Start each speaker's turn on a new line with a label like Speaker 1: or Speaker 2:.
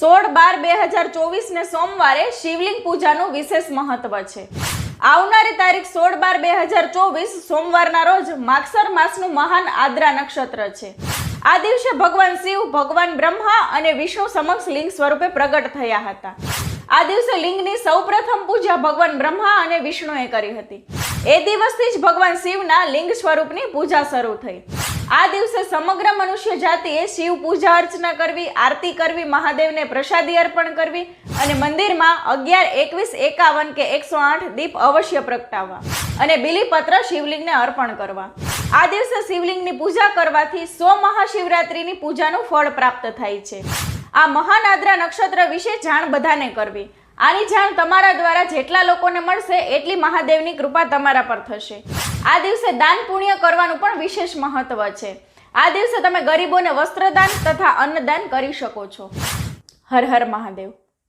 Speaker 1: 16/12/2024 ને સોમવારે શિવલિંગ પૂજાનું વિશેષ મહત્વ છે। આવનારી તારીખ 16/12/2024 સોમવારના રોજ માગસર માસનું મહાન આદ્રા નક્ષત્ર છે। આ દિવસે ભગવાન શિવ, ભગવાન બ્રહ્મા અને વિષ્ણુ સમક્ષ લિંગ સ્વરૂપે પ્રગટ થયા હતા। આ દિવસે લિંગની સૌપ્રથમ પૂજા ભગવાન બ્રહ્મા અને વિષ્ણુએ કરી હતી। એ દિવસથી જ ભગવાન શિવના લિંગ સ્વરૂપની પૂજા શરૂ થઈ। આ દિવસે સમગ્ર મનુષ્ય જાતિએ શિવ પૂજા અર્ચના કરવી, આરતી કરવી, મહાદેવને પ્રસાદી અર્પણ કરવી અને મંદિરમાં 11, 21, 51 કે 108 દીપ અવશ્ય પ્રગટાવવા અને બીલીપત્ર શિવલિંગને અર્પણ કરવા। આ દિવસે શિવલિંગની પૂજા કરવાથી 100 મહાશિવરાત્રિની પૂજાનું ફળ પ્રાપ્ત થાય છે। આ મહાન આદ્રા નક્ષત્ર વિશે જાણ બધાને કરવી। આની જાણ તમારા દ્વારા જેટલા લોકોને મળશે એટલી મહાદેવની કૃપા તમારા પર થશે। આ દિવસે દાન પુણ્ય કરવાનું પણ વિશેષ મહત્વ છે। આ દિવસે તમે ગરીબોને વસ્ત્રદાન તથા અન્નદાન કરી શકો છો। હર હર મહાદેવ।